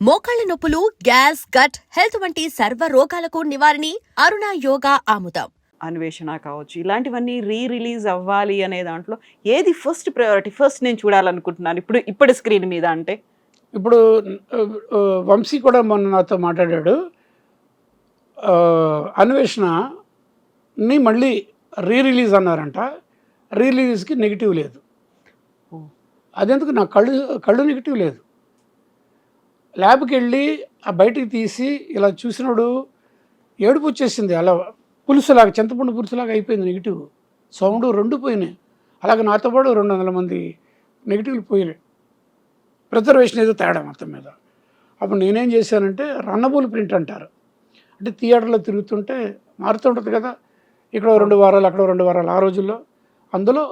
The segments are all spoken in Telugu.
మోకాళ్ల నొప్పులు, గ్యాస్, గట్ హెల్త్ వంటి సర్వ రోగాలకు నివారణి అరుణ యోగా ఆముదం. అన్వేషణ కావచ్చు, ఇలాంటివన్నీ రిలీజ్ అవ్వాలి అనే దాంట్లో ఏది ఫస్ట్ ప్రయారిటీ, ఫస్ట్ నేను చూడాలనుకుంటున్నాను ఇప్పటి స్క్రీన్ మీద అంటే? ఇప్పుడు వంశీ కూడా మొన్న నాతో మాట్లాడాడు. అన్వేషణని మళ్ళీ రిలీజ్ అన్నారంట. రిలీజ్కి నెగిటివ్ లేదు. అదెందుకు, నా కళ్ళు నెగిటివ్ లేదు. ల్యాబ్కి వెళ్ళి ఆ బయటికి తీసి ఇలా చూసినప్పుడు ఏడుపు వచ్చేసింది. అలా పులుసులాగా, చింతపండు పులుసులాగా అయిపోయింది నెగిటివ్. సౌండ్ రెండు పోయినాయి. అలాగే నాతో పాటు 200 మంది నెగిటివ్లు పోయినాయి. ప్రిజర్వేషన్ ఏదో తేడా మొత్తం మీద. అప్పుడు నేనేం చేశానంటే, రన్నబుల్ ప్రింట్ అంటారు. అంటే థియేటర్లో తిరుగుతుంటే మారుతుంటుంది కదా, ఇక్కడ 2 వారాలు అక్కడ 2 వారాలు ఆ రోజుల్లో. అందులో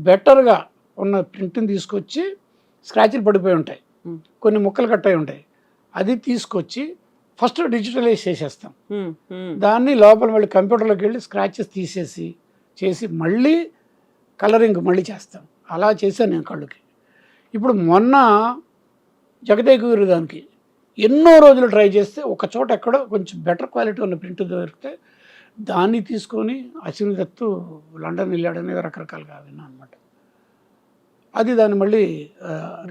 బెటర్గా ఉన్న ప్రింట్ని తీసుకొచ్చి, స్క్రాచ్లు పడిపోయి ఉంటాయి, కొన్ని ముక్కలు కట్టాయి ఉంటాయి, అది తీసుకొచ్చి ఫస్ట్ డిజిటలైజ్ చేసేస్తాం. దాన్ని లోపల మళ్ళీ కంప్యూటర్లోకి వెళ్ళి స్క్రాచెస్ చేసి మళ్ళీ కలరింగ్ మళ్ళీ చేస్తాం. అలా చేశాను నేను కళ్ళుకి. ఇప్పుడు మొన్న జగదేగురు దానికి ఎన్నో రోజులు ట్రై చేస్తే ఒక చోట ఎక్కడో కొంచెం బెటర్ క్వాలిటీ ఉన్న ప్రింట్ దొరికితే దాన్ని తీసుకొని అశ్విని దత్తు లండన్ వెళ్ళాడనేది రకరకాలుగా విన్నాను అనమాట. అది దాన్ని మళ్ళీ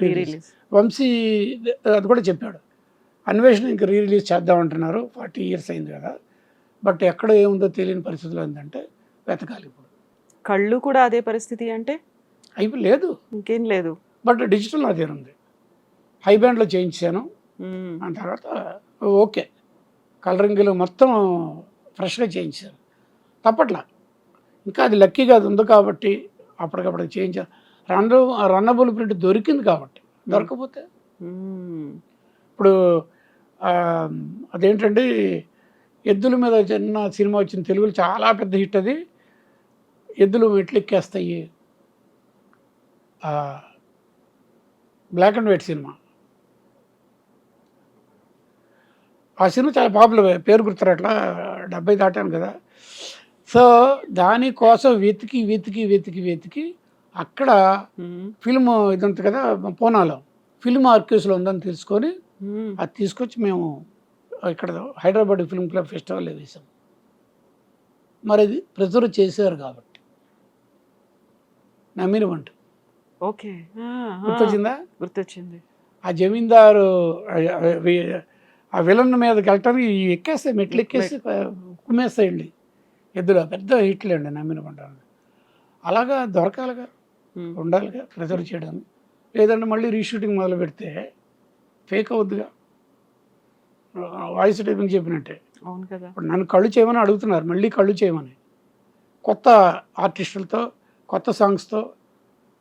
రిలీజ్. వంశీ అది కూడా చెప్పాడు, అన్వేషణ ఇంకా రిలీజ్ చేద్దామంటున్నారు, 40 years అయింది కదా, బట్ ఎక్కడ ఏముందో తెలియని పరిస్థితులు ఏంటంటే వెతకాలి. ఇప్పుడు కళ్ళు కూడా అదే పరిస్థితి అంటే లేదు, ఇంకేం లేదు, బట్ డిజిటల్ అదే ఉంది. హై బ్యాండ్లో చేయించాను. ఆ తర్వాత ఓకే, కలరింగ్లో మొత్తం ఫ్రెష్గా చేయించాను. తప్పట్లా, ఇంకా అది లక్కీగా అది ఉంది కాబట్టి అప్పటికప్పటికి చేయించాను. రన్నబుల్ ప్రింట్ దొరికింది కాబట్టి. దొరకపోతే ఇప్పుడు అదేంటండి, ఎద్దుల మీద చిన్న సినిమా వచ్చింది తెలుగులో, చాలా పెద్ద హిట్ అది. ఎద్దులు మెట్లెక్కేస్తాయి, బ్లాక్ అండ్ వైట్ సినిమా. ఆ సినిమా చాలా పాపులర్, పేరు గుర్తురాట్లా, 70 దాటాను కదా. సో దానికోసం వెతికి అక్కడ ఫిల్మ్ ఇది ఉంటుంది కదా, పూనాలో ఫిల్మ్ ఆర్కైవ్స్లో ఉందని తెలుసుకొని అది తీసుకొచ్చి మేము ఇక్కడ హైదరాబాద్ ఫిల్మ్ క్లబ్ ఫెస్టివల్లో వేసాం. మరి అది ప్రిజర్వ్ చేశారు కాబట్టి నమ్మినమంట. ఓకే, గుర్తొచ్చింది. ఆ జమీందారు ఆ విలన్ మీదకి వెళ్ళటానికి ఎక్కేస్తాయి, మెట్లు ఎక్కేసి కుమ్మేస్తాయండి ఎద్దులో. పెద్ద హిట్లు అండి నమ్మినమంట. అలాగా దొరకాలిగా, ఉండాలిగా ప్రిజర్వ్ చేయడానికి. లేదంటే మళ్ళీ రీషూటింగ్ మొదలు పెడితే ఫేక్ అవుద్దిగా, వాయిస్ టైపింగ్ చెప్పినట్టే. అవును కదా. ఇప్పుడు నన్ను కళ్ళు చేయమని అడుగుతున్నారు, మళ్ళీ కళ్ళు చేయమని. కొత్త ఆర్టిస్టులతో, కొత్త సాంగ్స్తో,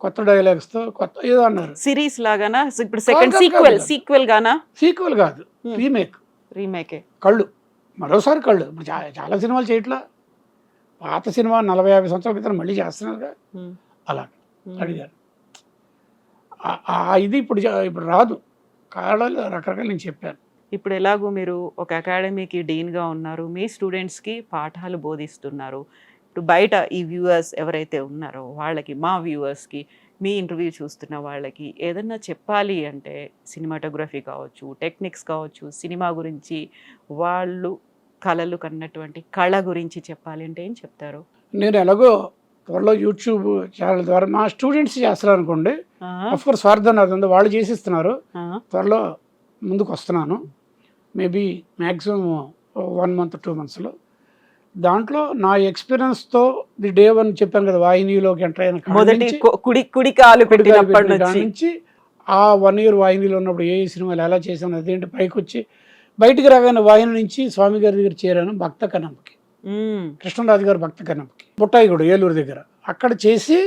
కొత్త డైలాగ్స్తో, కొత్త ఏదో అన్నారు. సిరీస్ లాగానా? ఇప్పుడు సెకండ్ సీక్వెల్ గానా? సీక్వెల్ కాదు, రీమేకే. కళ్ళు మరోసారి కళ్ళు. ఇప్పుడు చాలా సినిమాలు చేయట్లా, పాత సినిమా 40-50 సంవత్సరాల క్రితం మళ్ళీ చేస్తున్నారుగా. అలా అడిగారు. ఇది ఇప్పుడు రాదు, కారణాలు రకరకాలు నేను చెప్పాను. ఇప్పుడు ఎలాగో మీరు ఒక అకాడమీకి డీన్గా ఉన్నారు, మీ స్టూడెంట్స్కి పాఠాలు బోధిస్తున్నారు. ఇప్పుడు బయట ఈ వ్యూవర్స్ ఎవరైతే ఉన్నారో వాళ్ళకి, మా వ్యూవర్స్కి, మీ ఇంటర్వ్యూ చూస్తున్న వాళ్ళకి ఏదన్నా చెప్పాలి అంటే, సినిమాటోగ్రఫీ కావచ్చు, టెక్నిక్స్ కావచ్చు, సినిమా గురించి, వాళ్ళు కళలు కన్నటువంటి కళ గురించి చెప్పాలి అంటే ఏం చెప్తారు? నేను ఎలాగో త్వరలో యూట్యూబ్ ఛానల్ ద్వారా మా స్టూడెంట్స్ చేస్తారు అనుకోండి, అఫ్కోర్స్ స్వార్థం అది ఉంది, వాళ్ళు చేసిస్తున్నారు. త్వరలో ముందుకు వస్తున్నాను, మేబీ మ్యాక్సిమం 1 month 2 monthsలో. దాంట్లో నా ఎక్స్పీరియన్స్తో డే 1 చెప్పాను కదా, వాహినీలోకి ఎంటర్ అయిన మొదటి కుడి కాలు పెట్టినప్పటి నుంచి ఆ 1 year వాహినీలో ఉన్నప్పుడు ఏ సినిమాలు ఎలా చేశాను, అదేంటి, పైకి వచ్చి బయటికి రాగానే వాహిని నుంచి స్వామి గారి దగ్గర చేరాను, భక్త కన్నప్పకి, కృష్ణరాజు గారు భక్త కన్నప్పకి, బుట్టాయిగూడ ఏలూరు దగ్గర. అక్కడ చేసి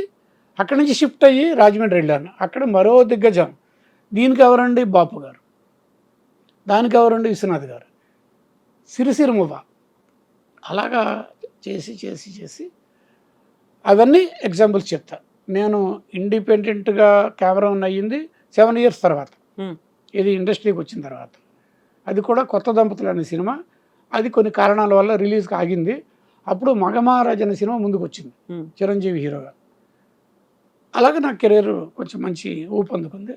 అక్కడి నుంచి షిఫ్ట్ అయ్యి రాజమండ్రి వెళ్ళాను. అక్కడ మరో దిగ్గజం, దీనికి ఎవరండి బాపు గారు, దానికి ఎవరండి విశ్వనాథ్ గారు, సిరిసిరిమువ్వ. అలాగా చేసి అవన్నీ ఎగ్జాంపుల్స్ చెప్తా. నేను ఇండిపెండెంట్గా కెమెరా అయ్యింది 7 years తర్వాత, ఇది ఇండస్ట్రీకి వచ్చిన తర్వాత. అది కూడా కొత్త దంపతులు అనే సినిమా, అది కొన్ని కారణాల వల్ల రిలీజ్కి ఆగింది. అప్పుడు మగమహారాజ్ అనే సినిమా ముందుకు వచ్చింది, చిరంజీవి హీరోగా. అలాగే నా కెరీర్ కొంచెం మంచి ఊపు అందుకుంది.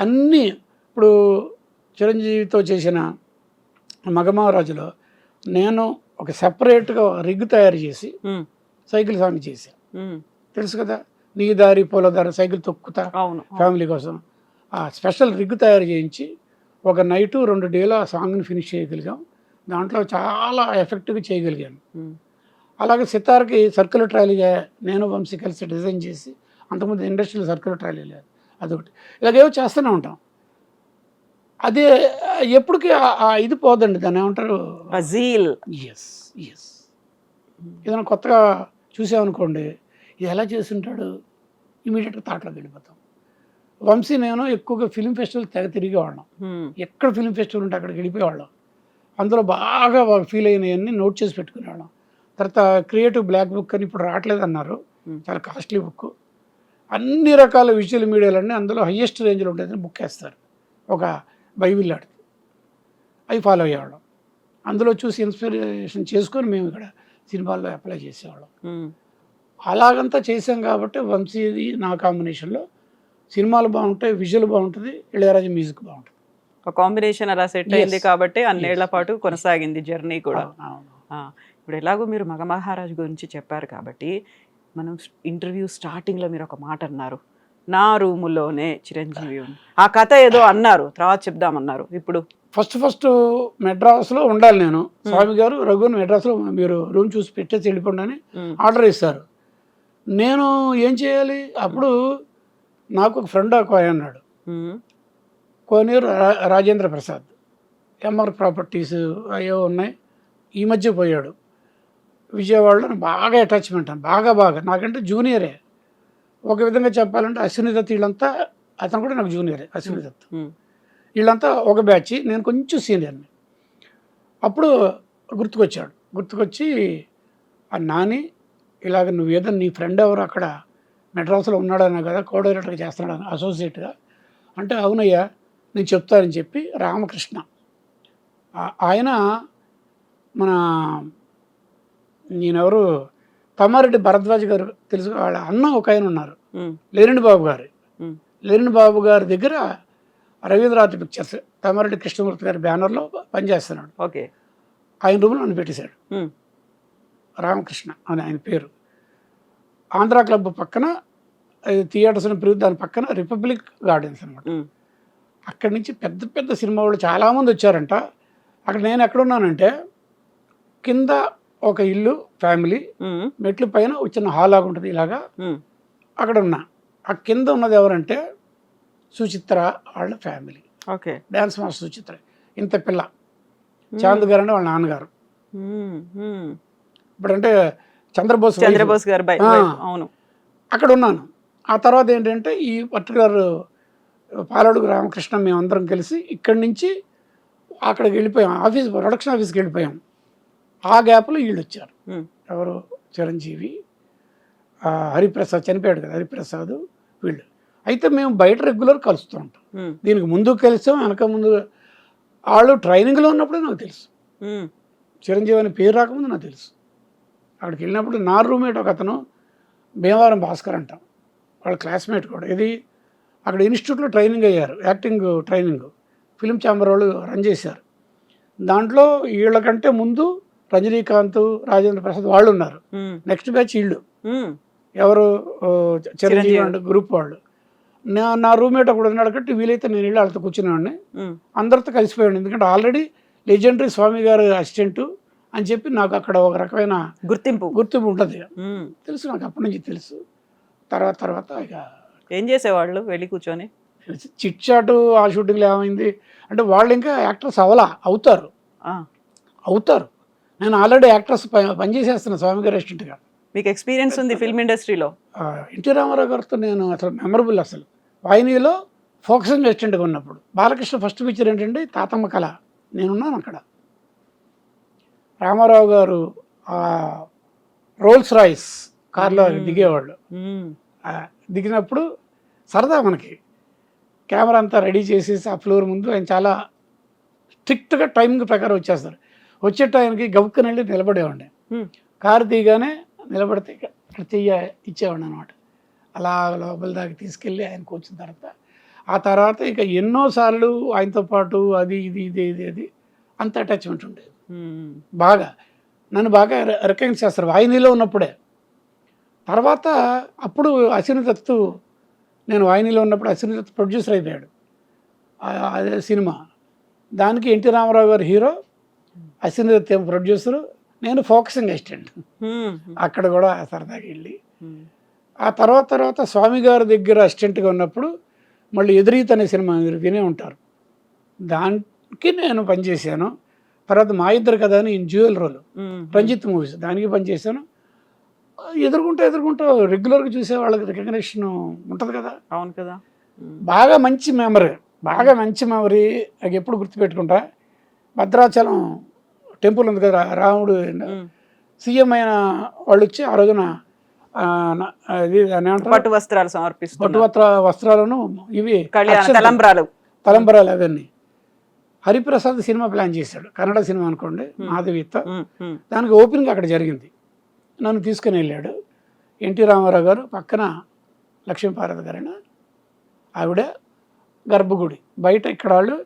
అన్నీ ఇప్పుడు చిరంజీవితో చేసిన మగమహారాజులో నేను ఒక సెపరేట్గా రిగ్ తయారు చేసి సైకిల్ సాంగ్ చేశాను. తెలుసు కదా, నీ దారి పూలదారి సైకిల్ తొక్కుతా అవును. ఫ్యామిలీ కోసం ఆ స్పెషల్ రిగ్ తయారు చేయించి ఒక నైటు 2 డేలు ఆ సాంగ్ని ఫినిష్ చేయగలిగాం. దాంట్లో చాలా ఎఫెక్ట్గా చేయగలిగాను. అలాగే సితార్కి సర్క్యులర్ ట్రాలీ నేను వంశీ కలిసి డిజైన్ చేసి, అంతకుముందు ఇండస్ట్రియల్ సర్క్యులర్ ట్రాలీ లేదు, అదొకటి. ఇలాగేవో చేస్తూనే ఉంటాం. అదే ఎప్పటికీ ఇది పోదండి, దాన్ని ఏమంటారు, జీల్. Yes yes. ఏదైనా కొత్తగా చూసామనుకోండి, ఇది ఎలా చేస్తుంటాడు, ఇమీడియట్గా థాట్లోకి వెళ్ళిపోతాం. వంశీ నేను ఎక్కువగా ఫిలిం ఫెస్టివల్ తెగ తిరిగేవాళ్ళం. ఎక్కడ ఫిలిం ఫెస్టివల్ ఉంటే అక్కడికి వెళ్ళిపోయేవాళ్ళం. అందులో బాగా ఫీల్ అయినవన్నీ నోట్ చేసి పెట్టుకునేవాళ్ళం. తర్వాత క్రియేటివ్ బ్లాక్ బుక్ అని ఇప్పుడు రావట్లేదు అన్నారు, చాలా కాస్ట్లీ బుక్. అన్ని రకాల విజువల్ మీడియాలన్నీ అందులో హయ్యెస్ట్ రేంజ్లో ఉండేదని బుక్ వేస్తారు, ఒక బైబిల్ లాంటిది. అవి ఫాలో అయ్యేవాళ్ళం. అందులో చూసి ఇన్స్పిరేషన్ చేసుకొని మేము ఇక్కడ సినిమాల్లో అప్లై చేసేవాళ్ళం. అలాగంతా చేసాం కాబట్టి వంశీది నా కాంబినేషన్లో సినిమాలు బాగుంటాయి, విజువల్ బాగుంటుంది, ఇళయరాజా మ్యూజిక్ బాగుంటుంది. ఒక కాంబినేషన్ అలా సెట్ అయింది కాబట్టి అన్నేళ్ల పాటు కొనసాగింది జర్నీ కూడా. ఇప్పుడు ఎలాగో మీరు మగమహారాజు గురించి చెప్పారు కాబట్టి మనం ఇంటర్వ్యూ స్టార్టింగ్లో మీరు ఒక మాట అన్నారు, నా రూములోనే చిరంజీవి ఉంది. ఆ కథ ఏదో అన్నారు, తర్వాత చెప్దామన్నారు. ఇప్పుడు ఫస్ట్ మెడ్రాస్లో ఉండాలి నేను. స్వామి గారు రఘుని మెడ్రాస్లో మీరు రూమ్ చూసి పెట్టేసి వెళ్ళిపోండి అని ఆర్డర్ ఇస్తారు. నేను ఏం చేయాలి? అప్పుడు నాకు ఒక ఫ్రెండ్ ఒక ఆయన అన్నాడు, కోనేరు రాజేంద్ర ప్రసాద్, ఎంఆర్ ప్రాపర్టీస్ అయ్యో ఉన్నాయి, ఈ మధ్య పోయాడు. విజయవాడలో బాగా అటాచ్మెంట్ అని, బాగా నాకంటే జూనియరే. ఒక విధంగా చెప్పాలంటే అశ్విని దత్ వీళ్ళంతా, అతను కూడా నాకు జూనియరే, అశ్విని దత్ వీళ్ళంతా ఒక బ్యాచ్, నేను కొంచెం సీనియర్ని. అప్పుడు గుర్తుకొచ్చి ఆ నాని ఇలాగ నువ్వు ఏదో నీ ఫ్రెండ్ ఎవరు అక్కడ మెడ్రాస్లో ఉన్నాడన్నా కదా, కో డైరెక్టర్గా చేస్తున్నాడు అసోసియేట్గా అంటే, అవునయ్యా నేను చెప్తానని చెప్పి రామకృష్ణ ఆయన మన నేనెవరు తమ్మారెడ్డి భరద్వాజ్ గారు తెలుసు, వాళ్ళ అన్న ఒక ఆయన ఉన్నారు, లేరిని బాబు గారి దగ్గర రవీంద్రనాథ్ పిక్చర్స్ తమ్మారెడ్డి కృష్ణమూర్తి గారి బ్యానర్లో పనిచేస్తున్నాడు. ఓకే. ఆయన రూమ్లో నన్ను పెట్టేశాడు. రామకృష్ణ అని ఆయన పేరు. ఆంధ్రా క్లబ్ పక్కన థియేటర్స్ దాని పక్కన రిపబ్లిక్ గార్డెన్స్ అనమాట. అక్కడి నుంచి పెద్ద సినిమా వాళ్ళు చాలామంది వచ్చారంట. అక్కడ నేను ఎక్కడున్నానంటే, కింద ఒక ఇల్లు ఫ్యామిలీ, మెట్ల పైన చిన్న హాల్ లాగా ఉంటుంది ఇలాగా, అక్కడ ఉన్నా. ఆ కింద ఉన్నది ఎవరంటే సుచిత్ర వాళ్ళ family. Okay. Dance master Suchitra, ఇంత పిల్ల, చాంద్ గారు అంటే వాళ్ళ నాన్నగారు. ఇప్పుడంటే చంద్రబోస్ గారు. అవును, అక్కడ ఉన్నాను. ఆ తర్వాత ఏంటంటే ఈ పర్టికులర్ పాలడుగు రామకృష్ణ మేమందరం కలిసి ఇక్కడి నుంచి అక్కడికి వెళ్ళిపోయాం, ప్రొడక్షన్ ఆఫీస్కి వెళ్ళిపోయాం. ఆ గ్యాప్లో వీళ్ళు వచ్చారు. ఎవరు? చిరంజీవి, హరిప్రసాద్ చనిపోయాడు కదా, హరిప్రసాద్, వీళ్ళు. అయితే మేము బయట రెగ్యులర్ కలుస్తూ ఉంటాం. దీనికి ముందు కలిసాం, వెనక ముందు. వాళ్ళు ట్రైనింగ్లో ఉన్నప్పుడే నాకు తెలుసు, చిరంజీవి అని పేరు రాకముందు నాకు తెలుసు. అక్కడికి వెళ్ళినప్పుడు నా రూమ్మేట్ ఒక అతను భీమవరం భాస్కర్ అంటాం, వాళ్ళ క్లాస్మేట్ కూడా. ఇది అక్కడ ఇన్స్టిట్యూట్లో ట్రైనింగ్ అయ్యారు, యాక్టింగ్ ట్రైనింగ్ ఫిలిం ఛాంబర్ వాళ్ళు రన్ చేశారు. దాంట్లో వీళ్ళకంటే ముందు రజనీకాంత్, రాజేంద్ర ప్రసాద్ వాళ్ళు ఉన్నారు. నెక్స్ట్ బ్యాచ్ వీళ్ళు. ఎవరు? చిరంజీవి అండ్ గ్రూప్ వాళ్ళు. నా రూమ్మేట్ ఒకడు ఉన్నాడు కాబట్టి వీలైతే నేను వెళ్ళి వాళ్ళతో కూర్చునేవాడిని, అందరితో కలిసిపోయాడు. ఎందుకంటే ఆల్రెడీ లెజెండరీ స్వామి గారు అసిస్టెంట్ అని చెప్పి నాకు అక్కడ ఒక రకమైన గుర్తింపు ఉంటుంది, తెలుసు నాకు, అప్పటి నుంచి తెలుసు. తర్వాత ఇక ఏం చేసేవాళ్ళు వెళ్ళి కూర్చొని చిట్ చాటు. ఆ షూటింగ్లో ఏమైంది అంటే, వాళ్ళు ఇంకా యాక్టర్స్ అవుతారు. నేను ఆల్రెడీ యాక్టర్స్ పనిచేసేస్తున్నా స్వామి గారు అసిస్టెంట్గా. మీకు ఎక్స్పీరియన్స్ ఉంది ఫిల్మ్ ఇండస్ట్రీలో? ఎన్టీ రామారావు గారితో నేను అసలు మెమరబుల్. అసలు వాయినీలో ఫోకసింగ్ అసిస్టెంట్గా ఉన్నప్పుడు బాలకృష్ణ ఫస్ట్ పిక్చర్ ఏంటంటే తాతమ్మ కళ, నేనున్నాను అక్కడ. రామారావు గారు రోల్స్ రాయిస్ కార్లో దిగేవాళ్ళు. దిగినప్పుడు సరదా మనకి, కెమెరా అంతా రెడీ చేసేసి ఆ ఫ్లోర్ ముందు ఆయన చాలా స్ట్రిక్ట్గా టైమింగ్ ప్రకారం వచ్చేస్తారు. వచ్చే టైంకి గబుక్కుని వెళ్ళి నిలబడేవాడిని. కారు దిగానే నిలబడితే ఇక్కడ చెయ్య ఇచ్చేవాడిని అనమాట. అలా లోపల దాకా తీసుకెళ్ళి ఆయన కూర్చున్న తర్వాత ఆ తర్వాత ఇక ఎన్నోసార్లు ఆయనతో పాటు అది ఇది ఇది ఇది అది అంత అటాచ్మెంట్ ఉండేది. బాగా నన్ను బాగా రికగ్నైజ్ చేస్తారు వాహినిలో ఉన్నప్పుడే. తర్వాత అప్పుడు అశ్విని దత్తు, నేను వాహినిలో ఉన్నప్పుడు అశ్విని దత్తు ప్రొడ్యూసర్ అయిపోయాడు అదే సినిమా. దానికి ఎన్టీ రామారావు గారు హీరో, అశ్విని దత్ ఏమో ప్రొడ్యూసరు, నేను ఫోకసింగ్ అసిస్టెంట్. అక్కడ కూడా సరదాగా వెళ్ళి ఆ తర్వాత స్వామి గారి దగ్గర అసిస్టెంట్గా ఉన్నప్పుడు మళ్ళీ ఎదురీత అనే సినిమా మీరు వినే ఉంటారు, దానికి నేను పనిచేశాను. తర్వాత మా ఇద్దరు కదా అని జ్యువెల్ రోల్ రంజిత్ మూవీస్ దానికి పనిచేశాను. ఎదుర్కొంటూ రెగ్యులర్గా చూసే వాళ్ళకి రికగ్నిషన్ ఉంటుంది కదా. అవును కదా. బాగా మంచి మెమరీ నాకు ఎప్పుడు గుర్తుపెట్టుకుంటా. భద్రాచలం టెంపుల్ ఉంది కదా, రాముడు సీఎం అయిన వాళ్ళు వచ్చి ఆ రోజున పట్టు వస్త్రాలు సమర్పిస్తారు, పట్టు వస్త్రాలను ఇవి తలంబ్రాలు అవన్నీ. హరిప్రసాద్ సినిమా ప్లాన్ చేశాడు, కన్నడ సినిమా అనుకోండి, మాధవితో. దానికి ఓపెనింగ్ అక్కడ జరిగింది, నన్ను తీసుకుని వెళ్ళాడు. ఎన్టీ రామారావు గారు పక్కన లక్ష్మీపార్వతి గారైన ఆవిడ, గర్భగుడి బయట ఇక్కడ వాళ్ళు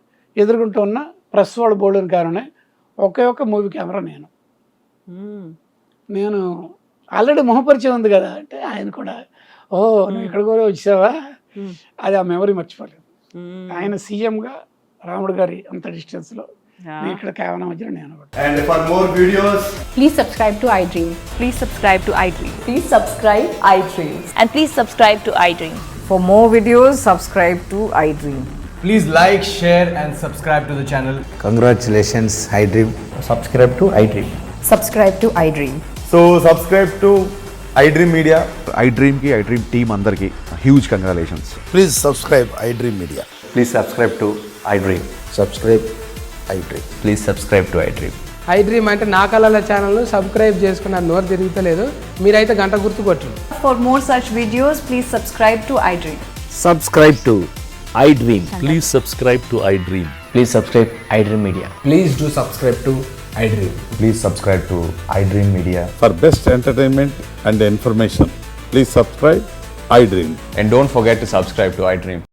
ఎదుర్కొంటూ ఉన్న ప్రెస్ వాళ్ళు బోర్డుని కారణమే ఒకే ఒక మూవీ కెమెరా నేను ఆల్రెడీ మొహపరిచయం ఉంది కదా అంటే ఆయన కూడా ఓ నువ్వు ఇక్కడ కూడా వచ్చావా, అది ఆ మెమరీ మర్చిపోలేదు. ఆయన సీఎంగా రాముడు గారి అంత డిస్టెన్స్లో ఇక్కడ కేవలం మధ్యలో నేను కూడా. And for more videos, Please subscribe to iDream. Please subscribe to iDream. Please subscribe iDream. And please subscribe to iDream. For more videos, subscribe to iDream. please like, share and subscribe to the channel. Congratulations, iDream. Subscribe to iDream. Subscribe to iDream. So subscribe to iDream Media. iDream ki iDream team andarki huge congratulations. Please subscribe iDream Media. Please subscribe to iDream. Subscribe iDream. Please subscribe to iDream. iDream అంటే నా కళల ఛానల్ను సబ్స్క్రైబ్ చేసుకున్న నోరు తిరుగుతలేదు, మీరైతే గంట గుర్తు కొట్టండి. For more such videos, please subscribe to iDream. Subscribe to iDream. Please subscribe to iDream. Please subscribe iDream Media. Please do subscribe to iDream. Please subscribe to iDream Media. For best entertainment and information, please subscribe iDream. And don't forget to subscribe to iDream.